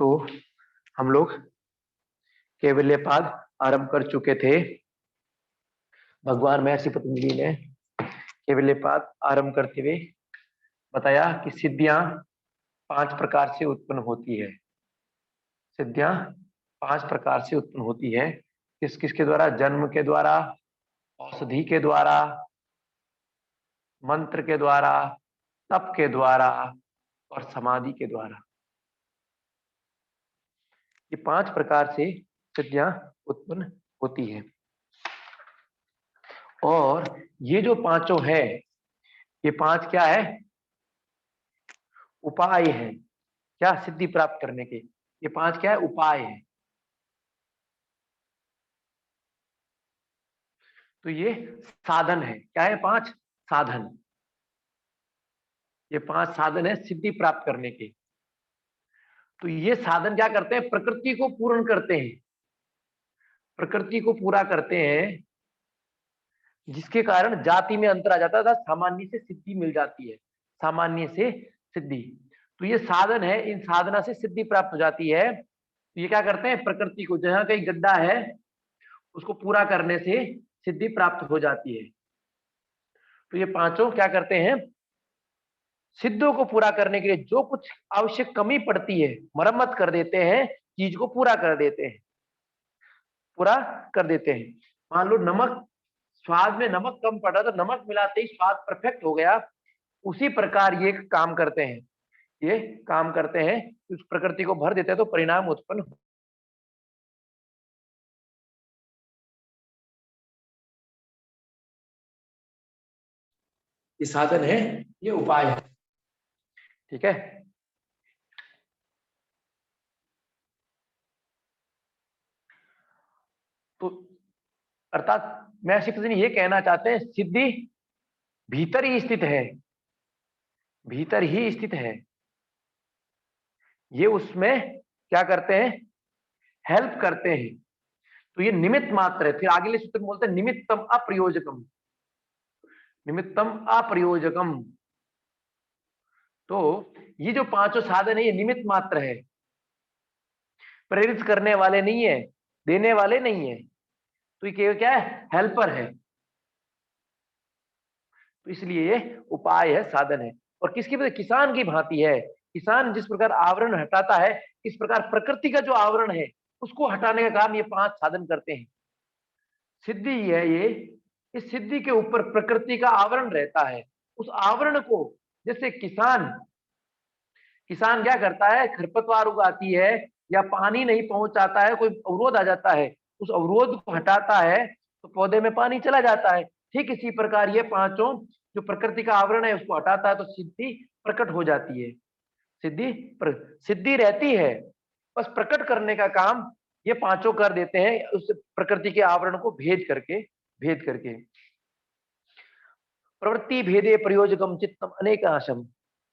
तो हम लोग कैवल्यपाद आरंभ कर चुके थे। भगवान महर्षि पतंजलि ने कैवल्यपाद आरंभ करते हुए बताया कि सिद्धियां 5 प्रकार से उत्पन्न होती है। सिद्धियां 5 प्रकार से उत्पन्न होती है। किस किसके द्वारा? जन्म के द्वारा, औषधि के द्वारा, मंत्र के द्वारा, तप के द्वारा और समाधि के द्वारा। ये 5 प्रकार से सिद्धियां उत्पन्न होती है। और ये जो पांचों है, ये 5 क्या है? उपाय है। क्या? सिद्धि प्राप्त करने के ये 5 क्या है? उपाय है। तो ये साधन है। क्या है? 5 साधन। ये 5 साधन है सिद्धि प्राप्त करने के। तो ये साधन क्या करते हैं? प्रकृति को पूर्ण करते हैं, प्रकृति को पूरा करते हैं, जिसके कारण जाति में अंतर आ जाता था, सामान्य से सिद्धि मिल जाती है, सामान्य से सिद्धि। तो ये साधन है, इन साधना से सिद्धि प्राप्त हो जाती है। तो ये क्या करते हैं? प्रकृति को, जहां कहीं गड्ढा है उसको पूरा करने से सिद्धि प्राप्त हो जाती है। तो ये पांचों क्या करते हैं? सिद्धों को पूरा करने के लिए जो कुछ आवश्यक कमी पड़ती है, मरम्मत कर देते हैं, चीज को पूरा कर देते हैं, पूरा कर देते हैं। मान लो नमक, स्वाद में नमक कम पड़ा तो नमक मिलाते ही स्वाद परफेक्ट हो गया। उसी प्रकार ये काम करते हैं, ये काम करते हैं, उस प्रकृति को भर देते हैं तो परिणाम उत्पन्न हो। ये साधन है, ये उपाय है। ठीक है। तो अर्थात महर्षि पतंजलि ये कहना चाहते हैं, सिद्धि भीतर ही स्थित है, भीतर ही स्थित है। ये उसमें क्या करते हैं? हेल्प करते हैं। तो ये निमित्त मात्र है। फिर आगे सूत्र में बोलते हैं निमित्तम अप्रयोजकम, निमित्तम अप्रयोजकम। तो ये जो पांचों साधन है ये निमित्त मात्र है, प्रेरित करने वाले नहीं है, देने वाले नहीं है। तो ये केवल क्या है? हेल्पर है। तो इसलिए ये उपाय है, साधन है। और किसकी वजह? किसान की भांति है। किसान जिस प्रकार आवरण हटाता है, इस प्रकार प्रकृति का जो आवरण है उसको हटाने का काम ये 5 साधन करते हैं। सिद्धि है ये, इस सिद्धि के ऊपर प्रकृति का आवरण रहता है। उस आवरण को, जैसे किसान, किसान क्या करता है? खरपतवार उगाती है या पानी नहीं पहुंच जाता है, कोई अवरोध आ जाता है, उस अवरोध को हटाता है तो पौधे में पानी चला जाता है। ठीक इसी प्रकार ये पांचों जो प्रकृति का आवरण है उसको हटाता है तो सिद्धि प्रकट हो जाती है। सिद्धि सिद्धि रहती है, बस प्रकट करने का काम ये पांचों कर देते हैं, उस प्रकृति के आवरण को भेद करके। प्रवृत्ति भेदे प्रयोजकम चित्तम अनेकाशम,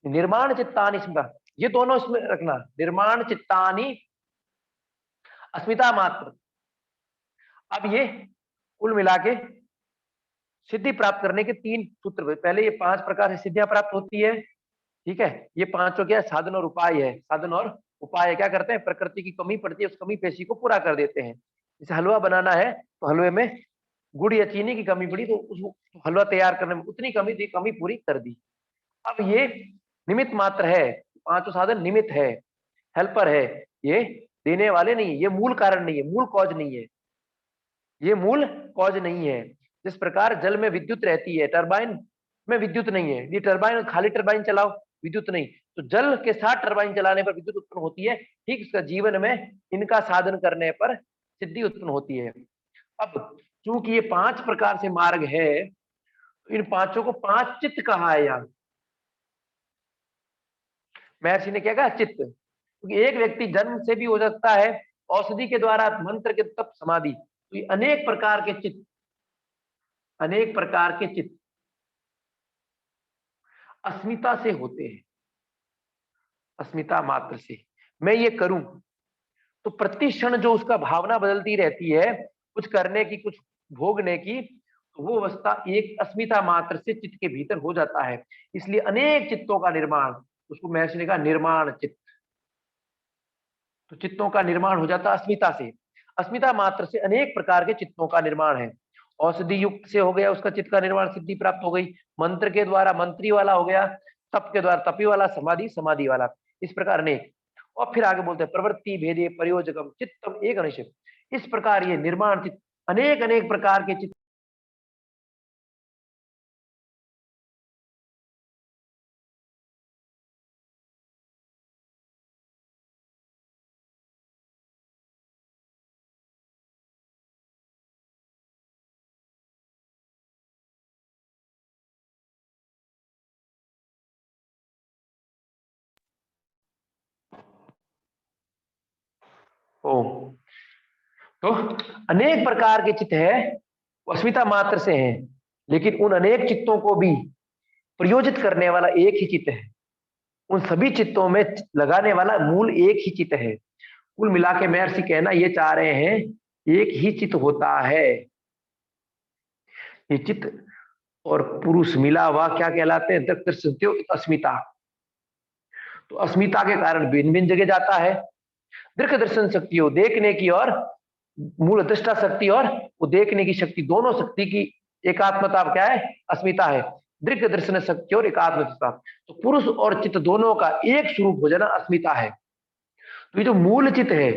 निर्माण चित्तानि स्मृता, ये दोनों इसमें रखना, निर्माण चित्तानि अस्मिता मात्र। अब ये कुल मिला के सिद्धि प्राप्त करने के 3 सूत्र। पहले ये 5 प्रकार से सिद्धियां प्राप्त होती है। ठीक है। ये पांचों क्या है? साधन और उपाय है। साधन और उपाय क्या करते हैं? प्रकृति की कमी पड़ती है, उस कमी पेशी को पूरा कर देते हैं। जैसे हलवा बनाना है तो हलवे में गुड़ या चीनी की कमी पड़ी तो उस हलवा तैयार करने में उतनी कमी थी, कमी पूरी कर दी। अब ये निमित्त मात्र है, पांचों साधन निमित्त है, हेल्पर है, ये देने वाले नहीं, ये मूल कारण नहीं है, मूल कॉज नहीं है, ये मूल कॉज नहीं है। जिस प्रकार जल में विद्युत रहती है, टरबाइन में विद्युत नहीं है, ये टरबाइन, खाली टरबाइन चलाओ विद्युत नहीं, तो जल के साथ टरबाइन चलाने पर विद्युत उत्पन्न होती है। ठीक इसका जीवन में इनका साधन करने पर सिद्धि उत्पन्न होती है। अब चूंकि ये 5 प्रकार से मार्ग है, तो इन पांचों को 5 चित्त कहा है। यहाँ महर्षि ने क्या कहा? चित्त। क्योंकि एक व्यक्ति जन्म से भी हो सकता है, औषधि के द्वारा, मंत्र के तप, समाधि, तो ये अनेक प्रकार के चित्त, अनेक प्रकार के चित्त अस्मिता से होते हैं, अस्मिता मात्र से। मैं ये करूं तो प्रति क्षण जो उसका भावना बदलती रहती है, कुछ करने की, कुछ भोगने की, तो वो अवस्था एक अस्मिता मात्र से चित्त के भीतर हो जाता है। इसलिए अनेक चित्तों का निर्माण, उसको महर्षि ने कहा निर्माण चित्त। तो चित्तों का निर्माण हो जाता अस्मिता से। अस्मिता मात्र से अनेक प्रकार के चित्तों का निर्माण है। औषधि युक्त से हो गया उसका चित्त का निर्माण, सिद्धि प्राप्त हो गई। मंत्र के द्वारा मंत्री वाला हो गया, तप के द्वारा तपी वाला, समाधि समाधि वाला, इस प्रकार अनेक। और फिर आगे बोलते हैं प्रवृत्ति भेदे प्रयोजकम चित्तम एक अनिश्चित। इस प्रकार ये निर्माण चित्त अनेक अनेक प्रकार के चित्त ओ तो अनेक प्रकार के चित्त है, अस्मिता मात्र से हैं, लेकिन उन अनेक चित्तों को भी प्रयोजित करने वाला एक ही चित्त है। उन सभी चित्तों में लगाने वाला मूल एक ही चित्त है। कुल मिला के महर्षि कहना ये चाह रहे हैं, एक ही चित्त होता है। ये चित्त और पुरुष मिला हुआ क्या कहलाते हैं? दृक् अस्मिता। तो अस्मिता के कारण भिन्न भिन्न जगह जाता है। दृक् दर्शन शक्ति हो देखने की, और मूल दृष्टा शक्ति और वो देखने की शक्ति, दोनों शक्ति की एकात्मता क्या है? अस्मिता है। दृक् दर्शन शक्ति और एकात्मता, तो पुरुष और चित्त दोनों का एक स्वरूप हो जाना अस्मिता है। तो ये जो मूल चित्त है,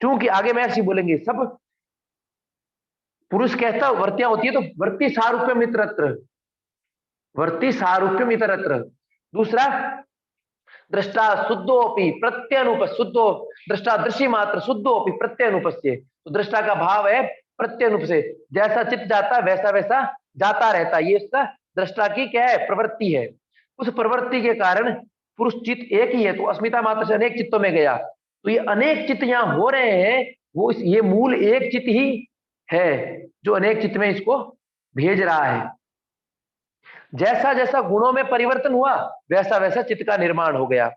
क्योंकि आगे मैं ऐसी बोलेंगे सब पुरुष कहता वर्तियां होती है, तो वर्ती सारूप्य मित्रत्र, वर्ती सारूप्य मित्रत्र। दूसरा दृष्टा शुद्धोपि प्रत्यनुप शुद्धो, दृष्टा दृश्य मात्र शुद्धोपि प्रत्यनुपस्य। तो दृष्टा का भाव है प्रत्यनुप से, जैसा चित्त जाता है वैसा वैसा जाता रहता है। ये इसका दृष्टा की क्या है? प्रवृत्ति है। उस प्रवृत्ति के कारण पुरुष चित्त एक ही है, तो अस्मिता मात्र से अनेक चित्तों में गया। तो ये अनेक चित्त यहाँ हो रहे हैं, वो ये मूल एक चित्त ही है जो अनेक चित्त में इसको भेज रहा है। जैसा जैसा गुणों में परिवर्तन हुआ वैसा वैसा चित्त का निर्माण हो गया।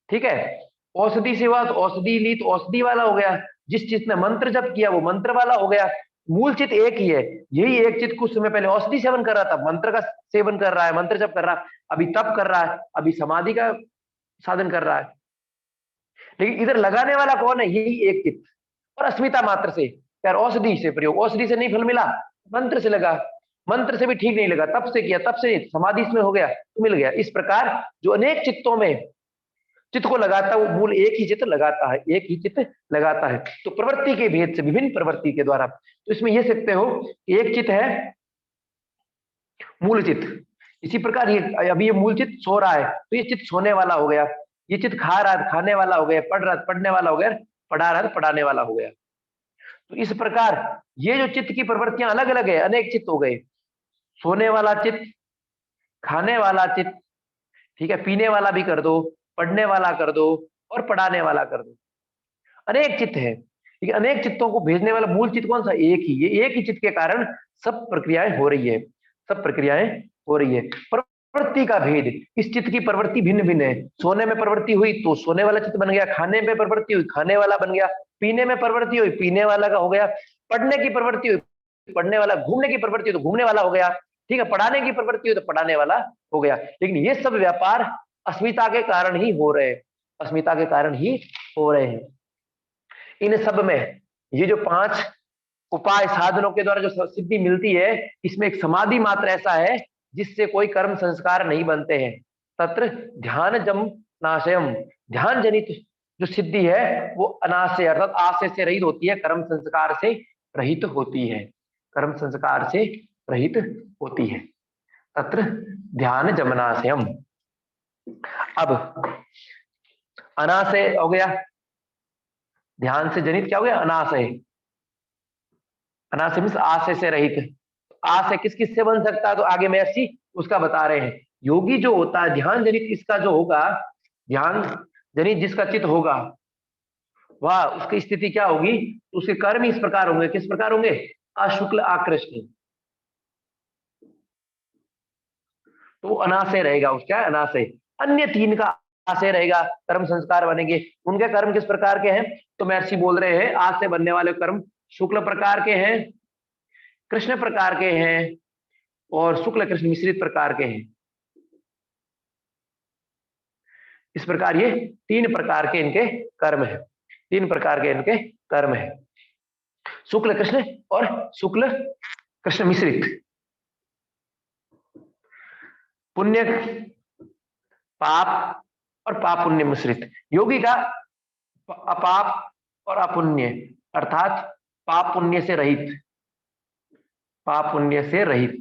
ठीक है, औषधि से हुआ तो औषधि ली तो औषधि वाला हो गया, जिस चित्त ने मंत्र जप किया वो मंत्र वाला हो गया। मूल चित्त एक ही है। यही एक चित्त कुछ समय पहले औषधि सेवन कर रहा था, मंत्र का सेवन कर रहा है, मंत्र जप कर रहा है, अभी तप कर रहा है, अभी समाधि का साधन कर रहा है। लेकिन इधर लगाने वाला कौन है? यही एक चित्त। और अस्मिता मात्र से यार औषधि से प्रयोग, औषधि से नहीं फल मिला, मंत्र से लगा, मंत्र से भी ठीक नहीं लगा, तप से किया, तप से समाधि में हो गया तो मिल गया। इस प्रकार जो अनेक चित्तों में चित्त को लगाता है वो मूल एक ही चित्त लगाता है, एक ही चित्त लगाता है। तो प्रवृत्ति के भेद से विभिन्न प्रवृत्ति के द्वारा, तो इसमें यह सकते हो कि एक चित्त है मूल चित्त। इसी प्रकार ये अभी ये मूल चित्त सो रहा है तो ये चित्त सोने वाला हो गया, ये चित्त खा रहा है खाने वाला हो गया, पढ़ रहा पढ़ने वाला हो गया, पढ़ा रहा है पढ़ाने वाला हो गया। तो इस प्रकार ये जो चित्त की प्रवृत्तियां अलग अलग है, अनेक चित्त हो गए। सोने वाला चित्त, खाने वाला चित्त, ठीक है, पीने वाला भी कर दो, पढ़ने वाला कर दो और पढ़ाने वाला कर दो, अनेक चित्त है। ठीक है, अनेक चित्तों को भेजने वाला मूल चित्त कौन सा? एक ही। ये एक ही चित्त के कारण सब प्रक्रियाएं हो रही है, सब प्रक्रियाएं हो रही है। प्रवृत्ति का भेद, इस चित्त की प्रवृत्ति भिन्न भिन्न है। सोने में प्रवृत्ति हुई तो सोने वाला चित्त बन गया, खाने में प्रवृत्ति हुई खाने वाला बन गया, पीने में प्रवृत्ति हुई पीने वाला का हो गया, पढ़ने की प्रवृत्ति हुई पढ़ने वाला, घूमने की प्रवृत्ति हुई तो घूमने वाला हो गया, ठीक है, पढ़ाने की प्रवृत्ति हुई तो पढ़ाने वाला हो गया। लेकिन ये सब व्यापार अस्मिता के कारण ही हो रहे हैं, अस्मिता के कारण ही हो रहे हैं। इन सब में ये जो 5 उपाय साधनों के द्वारा जो सिद्धि मिलती है, इसमें एक समाधि मात्र ऐसा है जिससे कोई कर्म संस्कार नहीं बनते हैं। तत्र ध्यान जम नाशयम, ध्यान जनित जो सिद्धि है वो अनाशय अर्थात आशय से रहित होती है, कर्म संस्कार से रहित होती है, कर्म संस्कार से रहित होती है। तत्र ध्यान जमनाशयम। अब अनाशय हो गया, ध्यान से जनित क्या हो गया? अनाशय। अनाशय मीन्स आशय से रहित। आशय किस किस से बन सकता है? तो आगे महर्षि उसका बता रहे हैं। योगी जो होता है ध्यान जनित, इसका जो होगा ध्यान जनित जिसका चित्त होगा वह उसकी स्थिति क्या होगी? उसके कर्म इस प्रकार होंगे। किस प्रकार होंगे? अशुक्ल आकृष्ण। तो अनाशय रहेगा उसका, अनाशय। अन्य 3 का आशय रहेगा, कर्म संस्कार बनेंगे। उनके कर्म किस प्रकार के हैं? तो महर्षि बोल रहे हैं आज से बनने वाले कर्म शुक्ल प्रकार के हैं, कृष्ण प्रकार के हैं और शुक्ल कृष्ण मिश्रित प्रकार के हैं। इस प्रकार ये 3 प्रकार के इनके कर्म हैं। तीन प्रकार के इनके कर्म है, शुक्ल कृष्ण और शुक्ल कृष्ण मिश्रित। पुण्य पाप और पाप पुण्य मिश्रित। योगी का अपाप और अपुण्य अर्थात पाप पुण्य से रहित, पाप पुण्य से रहित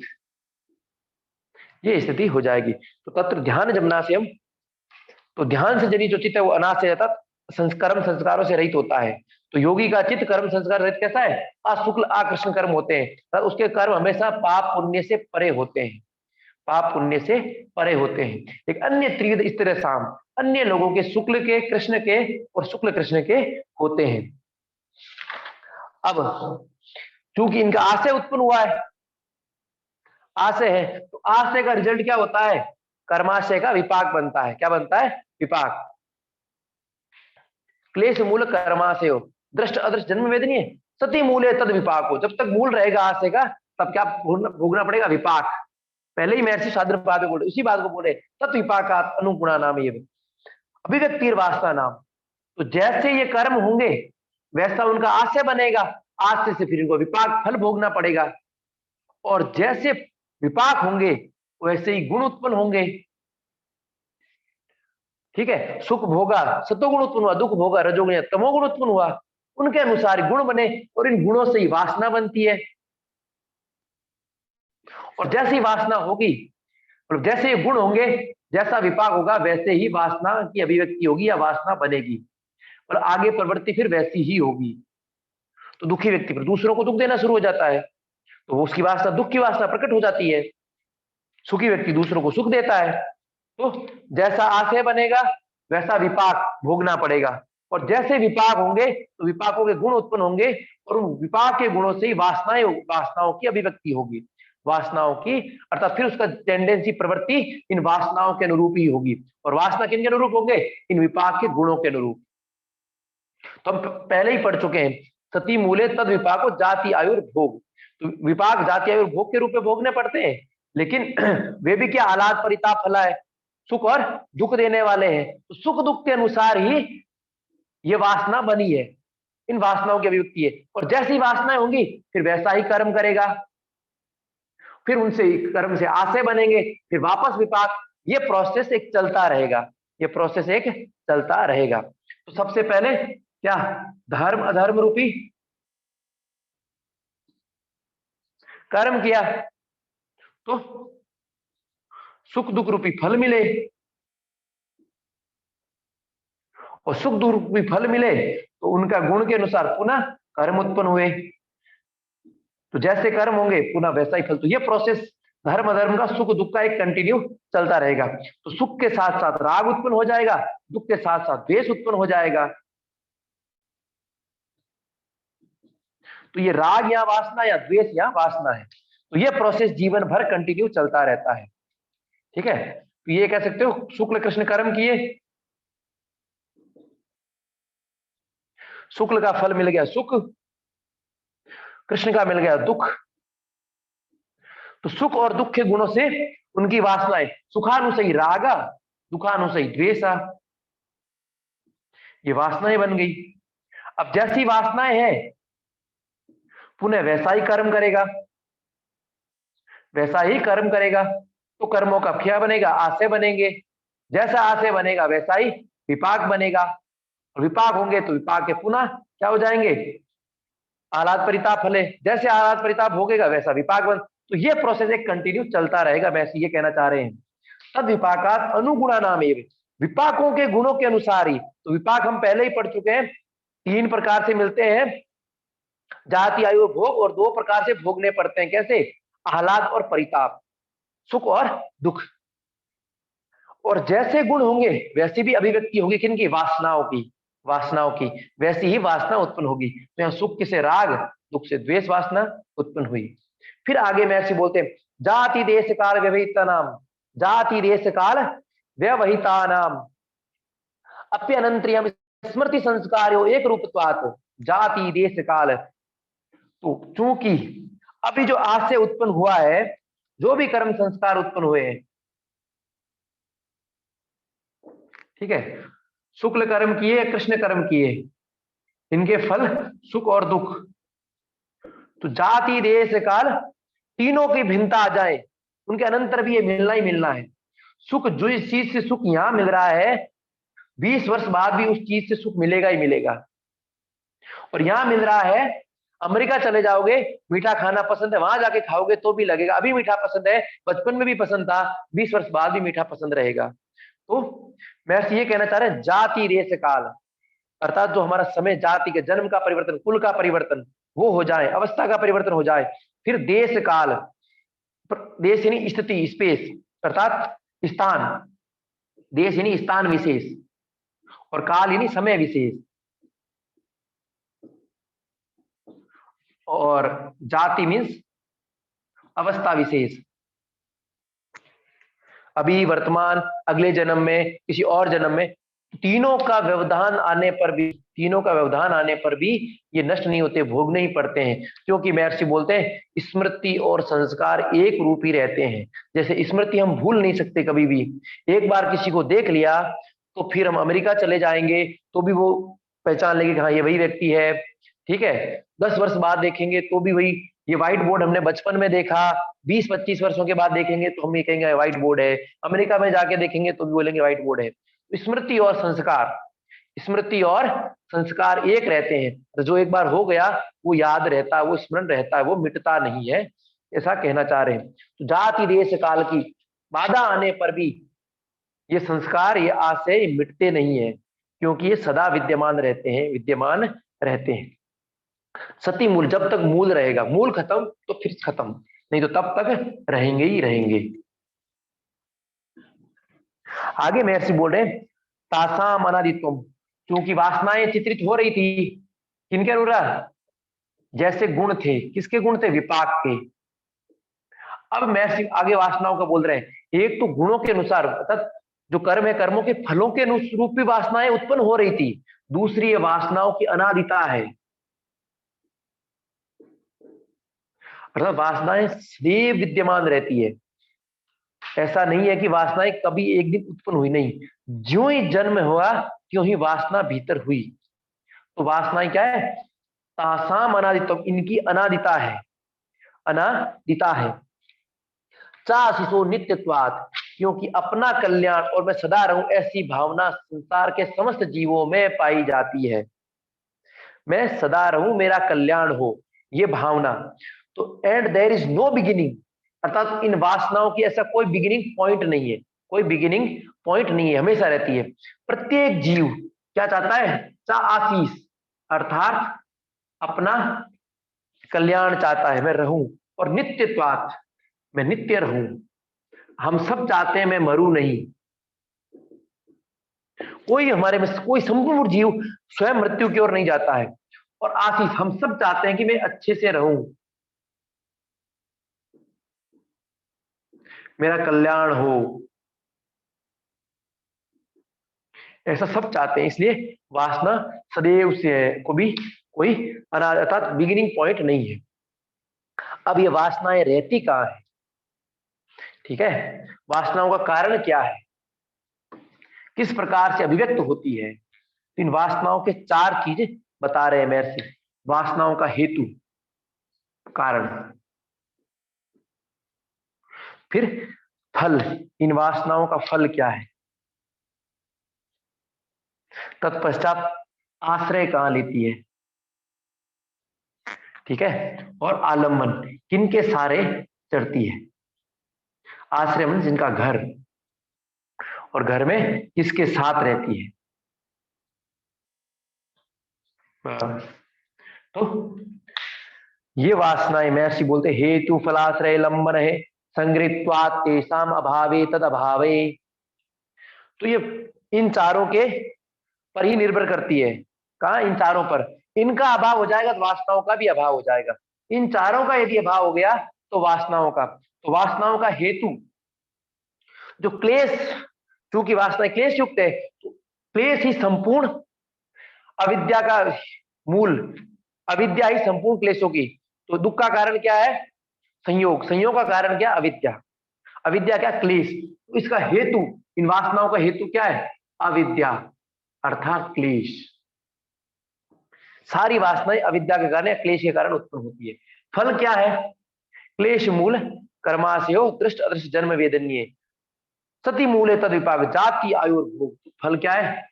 ये स्थिति हो जाएगी। तो तत्र ध्यान जब नाशयम, तो ध्यान से यदि जो चित्त है वो अनाश है तथा संस्कर्म संस्कारों से रहित होता है। तो योगी का चित्त कर्म संस्कार रहित कैसा है? अशुक्ल आकृष्ण कर्म होते हैं, उसके कर्म हमेशा पाप पुण्य से परे होते हैं, पाप पुण्य से परे होते हैं। एक अन्य त्रिविध स्थिर शाम, अन्य लोगों के शुक्ल के, कृष्ण के और शुक्ल कृष्ण के होते हैं। अब चूंकि इनका आशय उत्पन्न हुआ है, आशय है, तो आशय का रिजल्ट क्या होता है? कर्माशय का विपाक बनता है। क्या बनता है? विपाक। क्लेश मूल कर्माशय हो, दृष्ट अदृष्ट जन्म वेदनीय सती मूल तद विपाक हो। जब तक मूल रहेगा आशय का, तब क्या भोगना पड़ेगा? विपाक। पहले ही महर्षि शार्दूल बोले, उसी बात को बोले, तत् विपाका अनुगुणा नाम ये अभिव्यक्ति वासना नाम। तो जैसे ये कर्म होंगे वैसा उनका आशय बनेगा, आशय से फिर इनको विपाक फल भोगना पड़ेगा, और जैसे विपाक होंगे वैसे ही गुण उत्पन्न होंगे। ठीक है, सुख भोगा सतोगुण उत्पन्न हुआ, दुख भोगा रजोगुण या तमोगुण उत्पन्न हुआ, उनके अनुसार गुण बने और इन गुणों से ही वासना बनती है। और जैसे ही वासना होगी, मतलब जैसे ये गुण होंगे, जैसा विपाक होगा वैसे ही वासना की अभिव्यक्ति होगी या वासना बनेगी, और आगे प्रवृत्ति फिर वैसी ही होगी। तो दुखी व्यक्ति पर दूसरों को दुख देना शुरू हो जाता है, तो उसकी वासना, दुख की वासना प्रकट हो जाती है। सुखी व्यक्ति दूसरों को सुख देता है, तो जैसा आशय बनेगा वैसा विपाक भोगना पड़ेगा, और जैसे विपाक होंगे तो विपाकों के गुण उत्पन्न होंगे, और उन विपाक के गुणों से ही वासनाओं की अभिव्यक्ति होगी, वासनाओं की, अर्थात फिर उसका टेंडेंसी, प्रवृत्ति इन वासनाओं के अनुरूप ही होगी। और वासना किन के अनुरूप होंगे? इन विपाक के गुणों के अनुरूप। तो हम पहले ही पढ़ चुके हैं, सती मूले तद विपाको जाति आयुर्भोग। तो विपाक जाति आयुर्भोग के रूप में भोगने पड़ते हैं, लेकिन वे भी क्या? आलाद परिताप फला है, सुख और दुख देने वाले हैं। तो सुख दुख के अनुसार ही ये वासना बनी है, इन वासनाओं की अभिव्यक्ति है, और जैसी वासनाएं होंगी फिर वैसा ही कर्म करेगा, फिर उनसे कर्म से आशय बनेंगे, फिर वापस विपाक। ये प्रोसेस एक चलता रहेगा, ये प्रोसेस एक चलता रहेगा। तो सबसे पहले क्या? धर्म अधर्म रूपी कर्म किया तो सुख दुख रूपी फल मिले, और सुख दुख रूपी फल मिले तो उनका गुण के अनुसार पुनः कर्म उत्पन्न हुए। तो जैसे कर्म होंगे पुनः वैसा ही फल। तो ये प्रोसेस धर्म अधर्म का, सुख दुख का एक कंटिन्यू चलता रहेगा। तो सुख के साथ साथ राग उत्पन्न हो जाएगा, दुख के साथ साथ द्वेष उत्पन्न हो जाएगा। तो ये राग या वासना या द्वेष या वासना है। तो ये प्रोसेस जीवन भर कंटिन्यू चलता रहता है। ठीक है, तो ये कह सकते हो शुक्ल कृष्ण कर्म किए, शुक्ल का फल मिल गया सुख, कृष्ण का मिल गया दुख। तो सुख और दुख के गुणों से उनकी वासनाएं, सुखानुसई रागा, दुखानुसई द्वेषा, ये वासनाएं बन गई। अब जैसी वासनाएं हैं पुनः वैसा ही कर्म करेगा, वैसा ही कर्म करेगा। तो कर्मों का क्या बनेगा? आशय बनेंगे, जैसा आशय बनेगा वैसा ही विपाक बनेगा, और विपाक होंगे तो विपाक के पुनः क्या हो जाएंगे? आह्लाद परिताप फले, जैसे आह्लाद परिताप भोगेगा वैसा विपाक बन। तो ये प्रोसेस एक कंटिन्यू चलता रहेगा, वैसे ये कहना चाह रहे हैं। तद विपाकात अनुगुणा नाम एवं, विपाकों के गुणों के अनुसार ही। तो विपाक हम पहले ही पढ़ चुके हैं, तीन प्रकार से मिलते हैं, जाति आयु भोग, और दो प्रकार से भोगने पड़ते हैं। कैसे? आह्लाद और परिताप, सुख और दुख। और जैसे गुण होंगे वैसी भी अभिव्यक्ति होगी किनकी? वासनाओं की, वासनाओं की वैसी ही वासना उत्पन्न होगी। तो यहाँ सुख से राग, दुख से द्वेष वासना उत्पन्न हुई। फिर आगे महर्षि बोलते हैं, जाति देश काल व्यवहिता नाम, जाति देश काल व्यवहिता नाम अप्यनंत्रियम स्मृति संस्कार एक रूपत्वात् जाति देश काल। तो चूंकि अभी जो आशय उत्पन्न हुआ है, जो भी कर्म संस्कार उत्पन्न हुए हैं, ठीक है, शुक्ल कर्म किए, कृष्ण कर्म किए, इनके फल सुख और दुख। तो जाति देश काल तीनों की भिन्नता आ जाए, उनके अनंतर भी ये मिलना ही मिलना है। सुख जो इस चीज से सुख यहां मिल रहा है, 20 वर्ष बाद भी उस चीज से सुख मिलेगा ही मिलेगा। और यहां मिल रहा है, अमेरिका चले जाओगे, मीठा खाना पसंद है, वहां जाके खाओगे तो भी लगेगा। अभी मीठा पसंद है, बचपन में भी पसंद था, 20 वर्ष बाद भी मीठा पसंद रहेगा। तो मैं ये कहना चाह रहा हूं, जाति देश काल, अर्थात जो हमारा समय, जाति के जन्म का परिवर्तन, कुल का परिवर्तन वो हो जाए, अवस्था का परिवर्तन हो जाए। फिर देश काल, देश यानी स्थिति, स्पेस, अर्थात स्थान, देश यानी स्थान विशेष, और काल यानी समय विशेष, और जाति मीन्स अवस्था विशेष। अभी, वर्तमान, अगले जन्म में, किसी और जन्म में, तीनों का व्यवधान आने पर भी, तीनों का व्यवधान आने पर भी ये नष्ट नहीं होते, भोगने ही पड़ते हैं। क्योंकि महर्षि बोलते हैं स्मृति और संस्कार एक रूप ही रहते हैं। जैसे स्मृति हम भूल नहीं सकते कभी भी, एक बार किसी को देख लिया तो फिर हम अमेरिका चले जाएंगे तो भी वो पहचान लेंगे कि हाँ ये वही व्यक्ति है। ठीक है, 10 वर्ष बाद देखेंगे तो भी वही, ये व्हाइट बोर्ड हमने बचपन में देखा, 20-25 वर्षों के बाद देखेंगे तो हम ये कहेंगे व्हाइट बोर्ड है, अमेरिका में जाके देखेंगे तो भी बोलेंगे व्हाइट बोर्ड है। स्मृति और संस्कार, स्मृति और संस्कार एक रहते हैं, तो जो एक बार हो गया वो याद रहता है, वो स्मरण रहता है, वो मिटता नहीं है, ऐसा कहना चाह रहे हैं। तो जाति देश काल की बाधा आने पर भी ये संस्कार, ये आशय मिटते नहीं है, क्योंकि ये सदा विद्यमान रहते हैं, विद्यमान रहते हैं। सती मूल, जब तक मूल रहेगा, मूल खत्म तो फिर खत्म, नहीं तो तब तक रहेंगे ही रहेंगे। आगे महर्षि बोल रहे हैं, तासाम अनादित्वम, क्योंकि वासनाएं चित्रित हो रही थी, किनके अनुसार, जैसे गुण थे, किसके गुण थे, विपाक के। अब महर्षि आगे वासनाओं का बोल रहे हैं, एक तो गुणों के अनुसार, अर्थात जो कर्म है, कर्मों के फलों के अनुरूप भी वासनाएं उत्पन्न हो रही थी। दूसरी, वासनाओं की अनादिता है, अर्थात वासनाएं सदैव विद्यमान रहती है। ऐसा नहीं है कि वासनाएं कभी एक दिन उत्पन्न हुई, नहीं, ज्यों ही जन्म हुआ त्यों ही वासना भीतर हुई। तो वासनाएं क्या है, तासाम अनादित्वम, इनकी अनादिता है, अनादिता है। चाशिषो नित्यत्वात्, क्योंकि अपना कल्याण और मैं सदा रहूं ऐसी भावना संसार के समस्त जीवों में पाई जाती है। मैं सदा रहूं, मेरा कल्याण हो, ये भावना। तो and there is no beginning, अर्थात इन वासनाओं की ऐसा कोई बिगिनिंग पॉइंट नहीं है, कोई बिगिनिंग पॉइंट नहीं है, हमेशा रहती है। प्रत्येक जीव क्या चाहता है, चा आशीष, अर्थात अपना कल्याण चाहता है, मैं रहूं, और नित्यत्वात्, मैं नित्य रहूं। हम सब चाहते हैं मैं मरूं नहीं, कोई हमारे में, कोई संपूर्ण जीव स्वयं मृत्यु की ओर नहीं जाता है। और आशीष, हम सब चाहते हैं कि मैं अच्छे से रहूं, मेरा कल्याण हो, ऐसा सब चाहते हैं। इसलिए वासना सदैव से है, को भी कोई अर्थात बिगिनिंग पॉइंट नहीं है। अब ये वासनाएं रहती कहां है, ठीक है, वासनाओं का कारण क्या है, किस प्रकार से अभिव्यक्त होती है। तो इन वासनाओं के 4 चीजें बता रहे हैं महर्षि। वासनाओं का हेतु, कारण, फिर फल, इन वासनाओं का फल क्या है, तत्पश्चात आश्रय कहां लेती है, ठीक है, और आलम्बन, किनके सारे चढ़ती है। आश्रय मन जिनका घर, और घर में किसके साथ रहती है। तो ये वासनाएं महर्षि बोलते हेतु फलाश्रय लंबन है, संगृत्वात् तेषाम अभावे तद अभावे। तो ये इन चारों के पर ही निर्भर करती है, कहा, इन चारों पर। इनका अभाव हो जाएगा तो वासनाओं का भी अभाव हो जाएगा। इन चारों का यदि अभाव हो गया तो वासनाओं का, तो वासनाओं का हेतु जो क्लेश, चूंकि वासनाएं क्लेश युक्त है, तो क्लेश ही संपूर्ण अविद्या का मूल, अविद्या ही संपूर्ण क्लेशों की। तो दुख का कारण क्या है, संयोग, संयोग का कारण क्या, अविद्या, अविद्या क्या, क्लेश। तो इसका हेतु, इन वासनाओं का हेतु क्या है, अविद्या, अर्थात क्लेश। सारी वासनाएं अविद्या के कारण या क्लेश के कारण उत्पन्न होती है। फल क्या है? क्लेश मूल कर्माशयो दृष्ट अदृष्ट जन्म वेदनीय सती मूल तद विपाक जाति आयु और भोग। फल क्या है?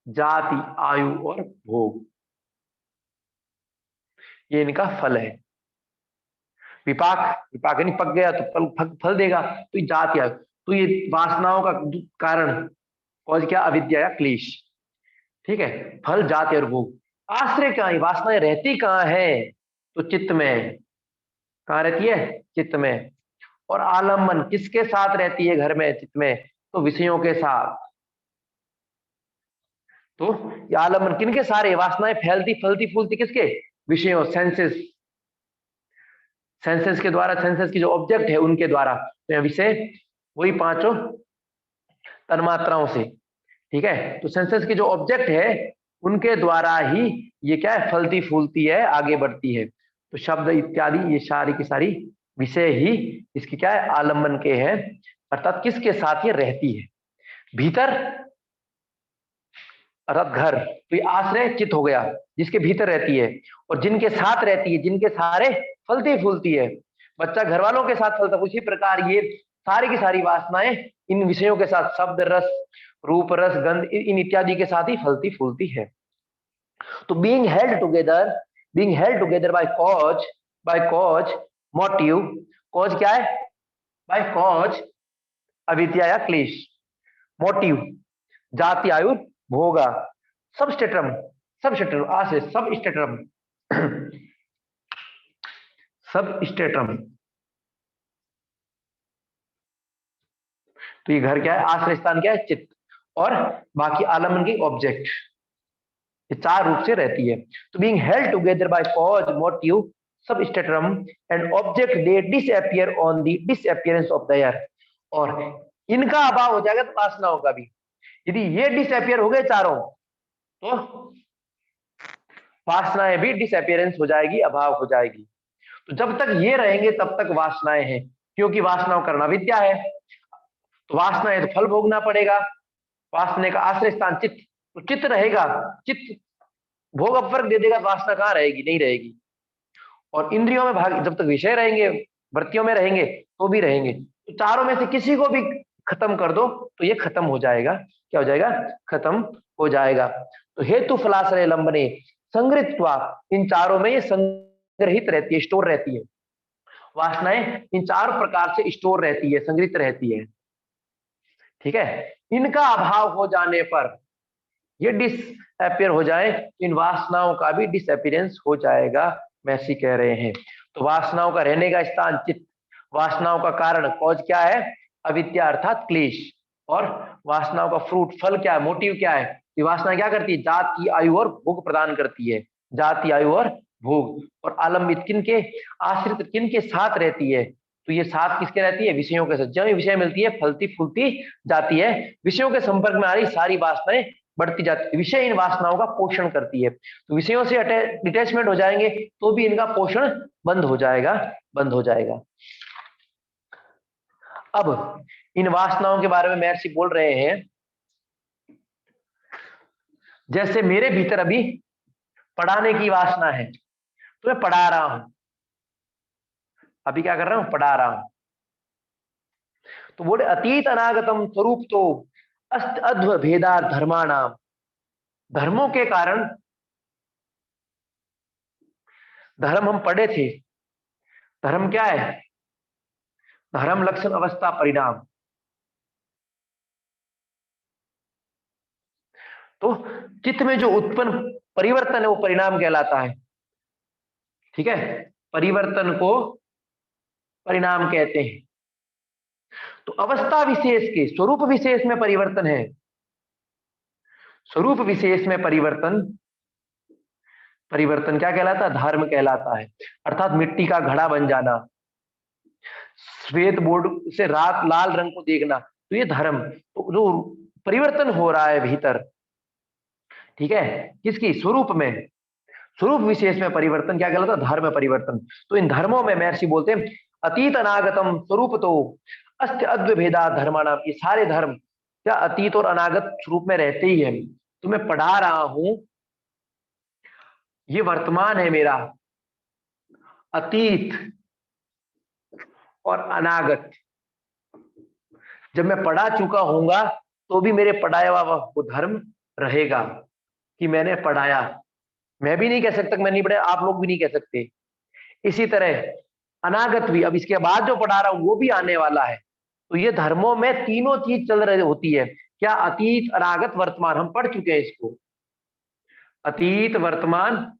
जाति आयु और भोग, ये इनका फल है। विपाक, विपाक यानी पक गया तो फल देगा, तो ये जाति आयु, तो ये वासनाओं का कारण कौन क्या? अविद्या या क्लेश। ठीक है, फल जाति और भोग। आश्रय कहाँ है? वासनाएं रहती कहाँ है? तो चित्त में। कहाँ रहती है? चित्त में। और आलम्बन किसके साथ रहती है घर में, चित्त में? तो विषयों के साथ। तो ये आलम्बन किनके सारे? वासनाएं फैलती फलती फूलती किसके? विषयों, सेंसेस, सेंसेस के द्वारा, सेंसेस की जो ऑब्जेक्ट है उनके द्वारा। तो विषय वही पांचों तन्मात्राओं से। ठीक है, तो सेंसेस की जो ऑब्जेक्ट है उनके द्वारा ही ये क्या है? फलती फूलती है, आगे बढ़ती है। तो शब्द इत्यादि ये सारी की सारी विषय ही इसकी क्या है? आलम्बन के हैं, अर्थात किसके साथ ये रहती है? भीतर अर्थात घर, तो ये आश्रय चित्त हो गया, जिसके भीतर रहती है। और जिनके साथ रहती है, जिनके सहारे फलती फूलती है। बच्चा घर वालों के साथ फलता, उसी प्रकार ये सारी की सारी वासनाएं इन विषयों के साथ, शब्द रस रूप रस गंध इन इत्यादि के साथ ही फलती फूलती है। तो being held together by cause motive. Cause क्या है? बाय कॉज अविद्या या क्लेश, मोटिव जाति आयु भोगा, सबस्टेटम, सबस्टेटम आश्रय, सब स्टेटम सब स्टेटम। तो ये घर क्या है? आश्रय स्थान क्या है? चित्त। और बाकी आलम्बन की ऑब्जेक्ट, ये चार रूप से रहती है। तो being held together by cause motive substratum and object they disappear on the disappearance of the air. और इनका अभाव हो जाएगा तो वासनाओं का भी। यदि ये डिसअपियर हो गए चारों, तो वासनाएं भी डिसअपियरेंस हो जाएगी, अभाव हो जाएगी। तो जब तक ये रहेंगे तब तक वासनाएं हैं, क्योंकि वासनाओं करना विद्या है। तो वासना है तो फल भोगना पड़ेगा। वासना का आश्रय स्थान चित्त, तो चित्त रहेगा, चित्त भोग अपवर्ग दे देगा, वासना कहाँ रहेगी? नहीं रहेगी। और इंद्रियों में भाग, जब तक विषय रहेंगे, वृत्तियों में रहेंगे तो भी रहेंगे। तो चारों में से किसी को भी खत्म कर दो तो ये खत्म हो जाएगा। क्या हो जाएगा? खत्म हो जाएगा। तो हेतु फलाश्रय लंबने संग्रहित्वा, इन चारों में ये संग्रहित रहती है, स्टोर रहती है। वासनाएं इन चार प्रकार से स्टोर रहती है, संग्रहित रहती है। ठीक है, इनका अभाव हो जाने पर ये डिसअपियर हो जाए, इन वासनाओं का भी डिसअपियरेंस हो जाएगा, मैसी कह रहे हैं। तो वासनाओं का रहने का स्थान चित्त, वासनाओं का कारण कॉज क्या है? अविद्या अर्थात क्लेश। और वासनाओं का फ्रूट, फल क्या है? मोटिव क्या है? ये वासना क्या करती है? जाति आयु और भोग प्रदान करती है, जाति आयु और भोग। और आलंबित किनके, आश्रित किनके साथ रहती है? तो ये साथ किसके रहती है? विषयों के साथ। जब विषय मिलती है फलती फूलती जाती है, विषयों के संपर्क में आ रही सारी वासनाएं बढ़ती जाती है। विषय इन वासनाओं का पोषण करती है। तो विषयों से डिटैचमेंट हो जाएंगे तो भी इनका पोषण बंद हो जाएगा, बंद हो जाएगा। अब इन वासनाओं के बारे में महर्षि बोल रहे हैं, जैसे मेरे भीतर अभी पढ़ाने की वासना है, तो मैं पढ़ा रहा हूं। अभी क्या कर रहा हूं? पढ़ा रहा हूं। तो बोले अतीत अनागतम स्वरूप तो अस्त अध्व भेदा धर्माणाम। धर्मों के कारण, धर्म हम पढ़े थे, धर्म क्या है? धर्म लक्षण अवस्था परिणाम। तो चित्त में जो उत्पन्न परिवर्तन है वो परिणाम कहलाता है। ठीक है, परिवर्तन को परिणाम कहते हैं। तो अवस्था विशेष के स्वरूप विशेष में परिवर्तन है, स्वरूप विशेष में परिवर्तन, परिवर्तन क्या कहलाता है? धर्म कहलाता है। अर्थात मिट्टी का घड़ा बन जाना, श्वेत बोर्ड से रात लाल रंग को देखना, तो ये धर्म। तो जो परिवर्तन हो रहा है भीतर, ठीक है, किसकी? स्वरूप में, स्वरूप विशेष में परिवर्तन क्या कहलाता है? धर्म परिवर्तन। तो इन धर्मों में महर्षि बोलते हैं अतीत अनागतम स्वरूप तो अस्त अद्व भेदा धर्माणाम। ये सारे धर्म क्या अतीत और अनागत स्वरूप में रहते ही है। तो मैं पढ़ा रहा हूं, ये वर्तमान है मेरा, अतीत और अनागत। जब मैं पढ़ा चुका होऊंगा तो भी मेरे पढ़ाया हुआ वो धर्म रहेगा कि मैंने पढ़ाया। मैं भी नहीं कह सकता कि मैं नहीं पढ़ा, आप लोग भी नहीं कह सकते। इसी तरह अनागत भी, अब इसके बाद जो पढ़ा रहा हूं वो भी आने वाला है। तो ये धर्मों में तीनों चीज चल रही होती है। क्या? अतीत, अनागत, वर्तमान। हम पढ़ चुके हैं इसको, अतीत, वर्तमान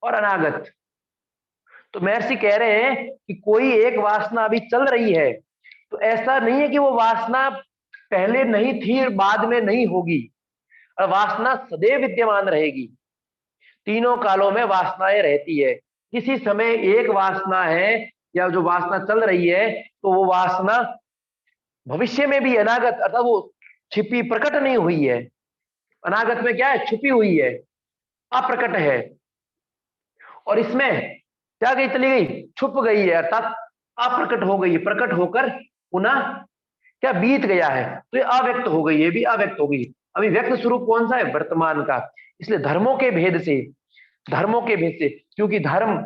और अनागत। तो महर्षि कह रहे हैं कि कोई एक वासना अभी चल रही है, तो ऐसा नहीं है कि वो वासना पहले नहीं थी और बाद में नहीं होगी। और वासना सदैव विद्यमान रहेगी। तीनों कालों में वासनाएं रहती है। किसी समय एक वासना है या जो वासना चल रही है, तो वो वासना भविष्य में भी, अनागत अर्थात वो छिपी प्रकट नहीं हुई है। अनागत में क्या है? छुपी हुई है, अप्रकट है। और इसमें क्या गई? चली गई, छुप गई है, अर्थात अप्रकट हो गई है। प्रकट होकर पुनः क्या बीत गया है, तो ये अव्यक्त हो गई, ये भी अव्यक्त हो गई। अभी व्यक्त स्वरूप कौन सा है? वर्तमान का। इसलिए धर्मों के भेद से, धर्मों के भेद से, क्योंकि धर्म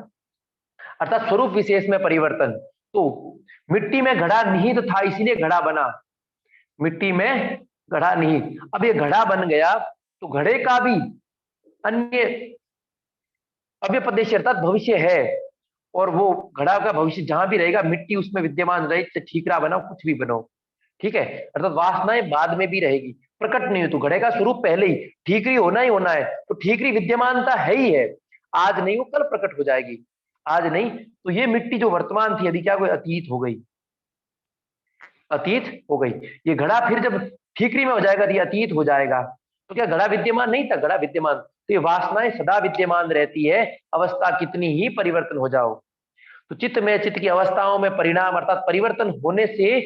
अर्थात स्वरूप विशेष में परिवर्तन। तो मिट्टी में घड़ा निहित था, इसीलिए घड़ा बना। मिट्टी में घड़ा निहित, अब ये घड़ा बन गया, तो घड़े का भी अन्य अव्यपदेश अर्थात भविष्य है। और वो घड़ा का भविष्य जहां भी रहेगा, मिट्टी उसमें विद्यमान रहेगी, तो ठीकरा बनाओ, कुछ भी बनाओ, ठीक है। अर्थात वासनाएं बाद में भी रहेगी, प्रकट नहीं हो। तो घड़े का स्वरूप पहले ही, ठीकरी होना ही होना है, तो ठीकरी विद्यमानता है ही है। आज नहीं, वो कल प्रकट हो जाएगी। आज नहीं, तो ये मिट्टी जो वर्तमान थी, अभी क्या कोई अतीत हो गई, अतीत हो गई। ये घड़ा फिर जब ठीकरी में हो जाएगा, तो ये अतीत हो जाएगा। तो क्या घड़ा विद्यमान नहीं था? घड़ा विद्यमान। तो ये वासनाएं सदा विद्यमान रहती है, अवस्था कितनी ही परिवर्तन हो जाओ। तो चित्त में, चित्त की अवस्थाओं में परिणाम अर्थात परिवर्तन होने से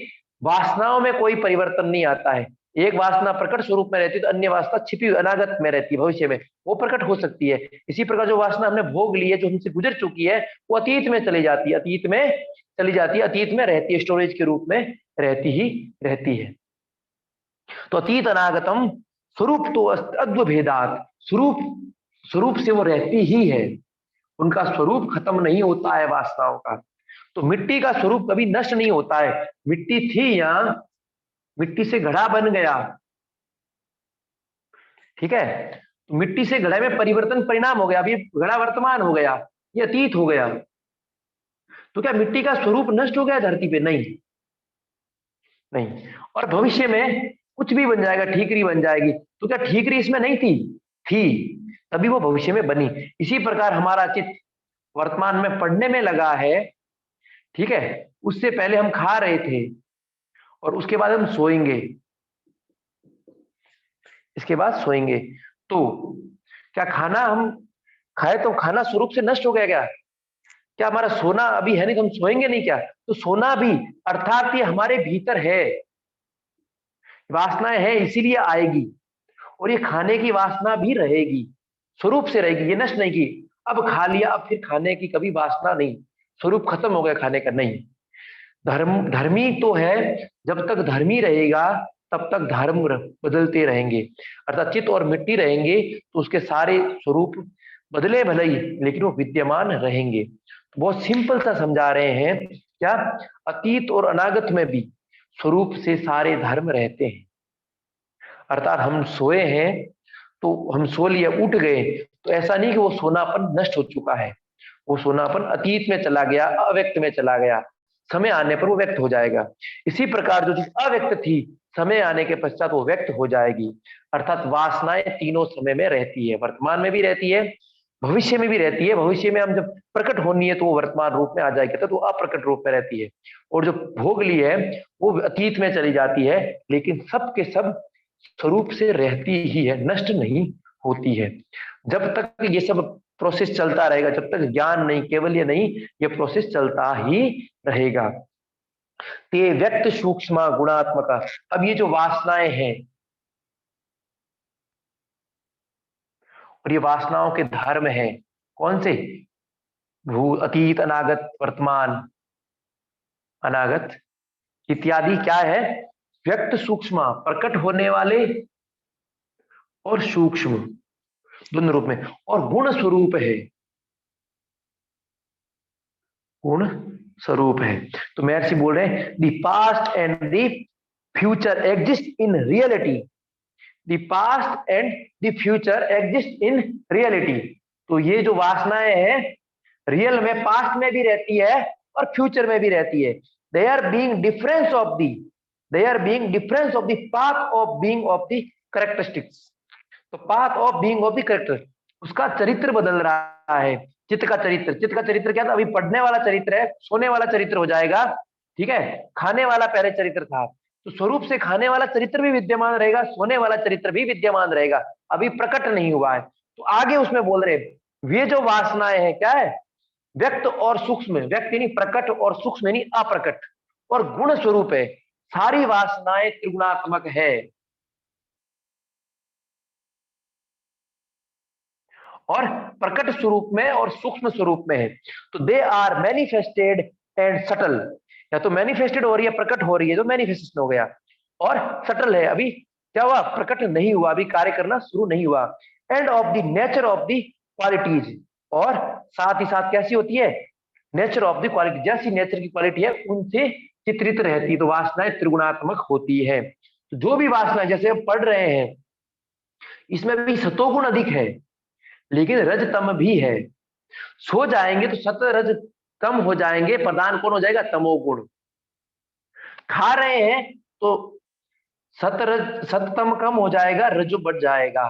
वासनाओं में कोई परिवर्तन नहीं आता है। एक वासना प्रकट स्वरूप में रहती है, तो अन्य वासना छिपी हुई अनागत में रहती है, भविष्य में वो प्रकट हो सकती है। इसी प्रकार जो वासना हमने भोग ली है, जो हमसे गुजर चुकी है, वो अतीत में चली जाती है, अतीत में चली जाती है, अतीत में रहती है, स्टोरेज के रूप में रहती ही रहती है। तो अतीत अनागतम स्वरूप तो अद्वभेदात, स्वरूप स्वरूप से वो रहती ही है, उनका स्वरूप खत्म नहीं होता है वासनाओं का। तो मिट्टी का स्वरूप कभी नष्ट नहीं होता है। मिट्टी थी यहां, मिट्टी से घड़ा बन गया, ठीक है। तो मिट्टी से घड़े में परिवर्तन परिणाम हो गया, अभी घड़ा वर्तमान हो गया, ये अतीत हो गया। तो क्या मिट्टी का स्वरूप नष्ट हो गया धरती पे? नहीं, नहीं। और भविष्य में कुछ भी बन जाएगा, ठीकरी बन जाएगी। तो क्या ठीकरी इसमें नहीं थी? थी, तभी वो भविष्य में बनी। इसी प्रकार हमारा चित्त वर्तमान में पढ़ने में लगा है, ठीक है। उससे पहले हम खा रहे थे, और उसके बाद हम सोएंगे, इसके बाद सोएंगे। तो क्या खाना हम खाए तो खाना स्वरूप से नष्ट हो गया क्या? क्या हमारा सोना अभी है नहीं तो हम सोएंगे नहीं क्या? तो सोना भी अर्थात ये हमारे भीतर है, वासनाएं है इसीलिए आएगी। और ये खाने की वासना भी रहेगी, स्वरूप से रहेगी, ये नष्ट नहीं की। अब खा लिया, अब फिर खाने की कभी वासना नहीं, स्वरूप खत्म हो गया खाने का, नहीं। धर्म धर्मी तो है, जब तक धर्मी रहेगा तब तक धर्म बदलते रहेंगे। अर्थात चित्त और मिट्टी रहेंगे तो उसके सारे स्वरूप बदले भले ही, लेकिन वो विद्यमान रहेंगे। तो बहुत सिंपल सा समझा रहे हैं, क्या? अतीत और अनागत में भी स्वरूप से सारे धर्म रहते हैं। अर्थात हम सोए हैं, तो हम सो लिए, उठ गए, तो ऐसा नहीं कि वो सोनापन नष्ट हो चुका है। वो सोनापन अतीत में चला गया, अव्यक्त में चला गया, समय आने पर वो व्यक्त हो जाएगा। इसी प्रकार जो चीज अव्यक्त थी, समय आने के पश्चात वो व्यक्त हो जाएगी। अर्थात वासनाएं तीनों समय में रहती है, वर्तमान में भी रहती है, भविष्य में भी रहती है। भविष्य में हम जब प्रकट होनी है तो वो वर्तमान रूप में आ जाएगी, तो अप्रकट रूप में रहती है। और जो भोग ली है वो अतीत में चली जाती है, लेकिन सब के सब स्वरूप से रहती ही है, नष्ट नहीं होती है। जब तक ये सब प्रोसेस चलता रहेगा, जब तक ज्ञान नहीं, केवल ये नहीं, ये प्रोसेस चलता ही रहेगा। ते व्यक्त सूक्ष्म गुणात्मक। अब ये जो वासनाएं हैं, और ये वासनाओं के धर्म हैं, कौन से? भू, अतीत, अनागत, वर्तमान, अनागत इत्यादि, क्या है? व्यक्त सूक्ष्म, प्रकट होने वाले और सूक्ष्म। दोनों रूप में, और गुण स्वरूप है, गुण स्वरूप है। तो महर्षि बोल रहे हैं the past and the future exist in reality, the past and the future exist in reality. तो ये जो वासनाएं हैं रियल में, पास्ट में भी रहती है और फ्यूचर में भी रहती है। They are being difference of the, they are being difference of the path of being of the characteristics. तो path of being of the character, उसका चरित्र बदल रहा है। चित्त का चरित्र, चित्त का चरित्र क्या था? अभी पढ़ने वाला चरित्र है, सोने वाला चरित्र हो जाएगा, ठीक है। खाने वाला पहले चरित्र था, तो स्वरूप से खाने वाला चरित्र भी विद्यमान रहेगा, सोने वाला चरित्र भी विद्यमान रहेगा, अभी प्रकट नहीं हुआ है। तो आगे उसमें बोल रहे वे जो वासनाएं हैं क्या है? व्यक्त और सूक्ष्म, व्यक्त यानी प्रकट और सूक्ष्म यानी अप्रकट, और गुण स्वरूप है। सारी वासनाएं त्रिगुणात्मक है और प्रकट स्वरूप में और सूक्ष्म स्वरूप में है। तो they are manifested and subtle, या तो मैनिफेस्टेड हो रही है, प्रकट हो रही है, तो मैनिफेस्टेशन हो गया, और सटल है, अभी क्या हुआ? प्रकट नहीं हुआ, अभी कार्य करना शुरू नहीं हुआ। End of the nature of the qualities, और साथ ही साथ कैसी होती है? नेचर ऑफ द क्वालिटी, जैसी नेचर की क्वालिटी है उनसे चित्रित रहती है। तो वासनाएं त्रिगुणात्मक होती है। तो जो भी वासनाएं, जैसे हम पढ़ रहे हैं, इसमें भी सतोगुण अधिक है लेकिन रज तम भी है। सो जाएंगे तो सत रज कम हो जाएंगे, प्रधान कौन हो जाएगा? तमोगुण। खा रहे हैं तो सततम कम हो जाएगा, रजो बढ़ जाएगा।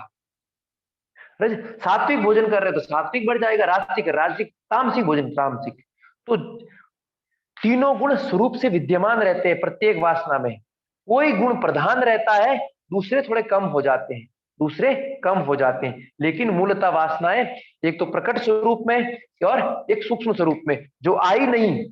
रज, सात्विक भोजन कर रहे हैं तो सात्विक बढ़ जाएगा, राजसिक राजसिक, तामसिक भोजन तामसिक। तो तीनों गुण स्वरूप से विद्यमान रहते हैं प्रत्येक वासना में। कोई गुण प्रधान रहता है, दूसरे थोड़े कम हो जाते हैं, दूसरे कम हो जाते हैं, लेकिन मूलतः वासनाएं एक तो प्रकट स्वरूप में और एक सूक्ष्म स्वरूप में। जो आई नहीं,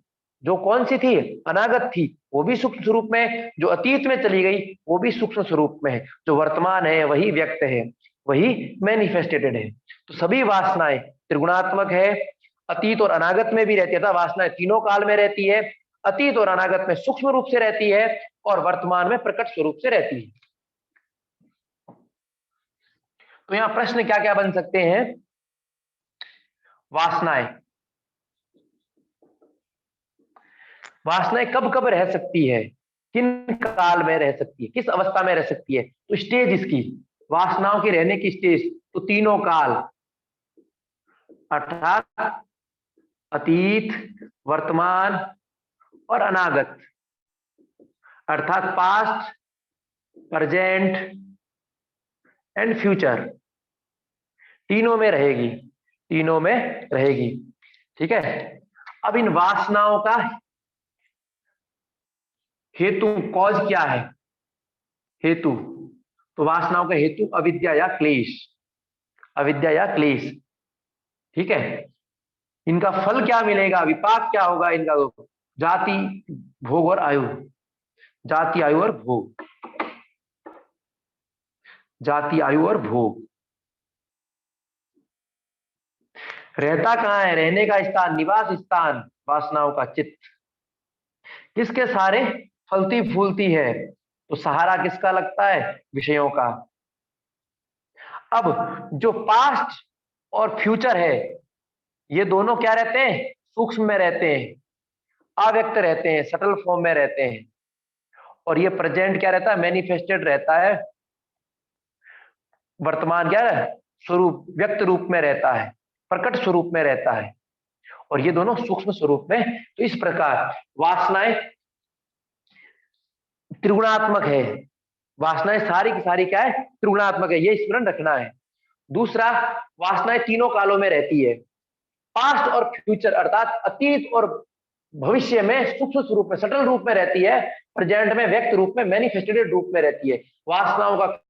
जो कौन सी थी? अनागत थी, वो भी सूक्ष्म स्वरूप में। जो अतीत में चली गई वो भी सूक्ष्म स्वरूप में है। जो वर्तमान है वही व्यक्त है, वही मैनिफेस्टेटेड है। तो सभी वासनाएं त्रिगुणात्मक है, अतीत और अनागत में भी रहती है। वासनाएं तीनों काल में रहती है, अतीत और अनागत में सूक्ष्म रूप से रहती है और वर्तमान में प्रकट स्वरूप से रहती है। तो यहां प्रश्न क्या क्या बन सकते हैं? वासनाएं, वासनाएं कब कब रह सकती है, किन काल में रह सकती है, किस अवस्था में रह सकती है? तो स्टेज इसकी, वासनाओं की रहने की स्टेज तो तीनों काल, अर्थात अतीत, वर्तमान और अनागत, अर्थात पास्ट, प्रेजेंट एंड फ्यूचर, तीनों में रहेगी, तीनों में रहेगी। ठीक है। अब इन वासनाओं का हेतु, कॉज क्या है? हेतु, तो वासनाओं का हेतु अविद्या या क्लेश, अविद्या या क्लेश। ठीक है। इनका फल क्या मिलेगा, विपाक क्या होगा इनका? जाति, भोग और आयु, जाति, आयु और भोग, जाति, आयु और भोग। रहता कहां है? रहने का स्थान, निवास स्थान वासनाओं का चित्त। किसके सहारे फलती फूलती है? तो सहारा किसका लगता है? विषयों का। अब जो पास्ट और फ्यूचर है, ये दोनों क्या रहते हैं? सूक्ष्म में रहते हैं, अव्यक्त रहते हैं, सटल फॉर्म में रहते हैं। और ये प्रेजेंट क्या रहता है? मैनिफेस्टेड रहता है, वर्तमान क्या है? स्वरूप, व्यक्त रूप में रहता है, प्रकट स्वरूप में रहता है, और ये दोनों सूक्ष्म स्वरूप में। तो इस प्रकार वासनाएं त्रिगुणात्मक है, वासनाएं सारी की सारी क्या है? त्रिगुणात्मक है, ये स्मरण रखना है। दूसरा, वासनाएं तीनों कालों में रहती है, पास्ट और फ्यूचर, अर्थात अतीत और भविष्य में सूक्ष्म स्वरूप में, सटल रूप में रहती है, प्रेजेंट में व्यक्त रूप में, मैनिफेस्टेड रूप में रहती है। वासनाओं का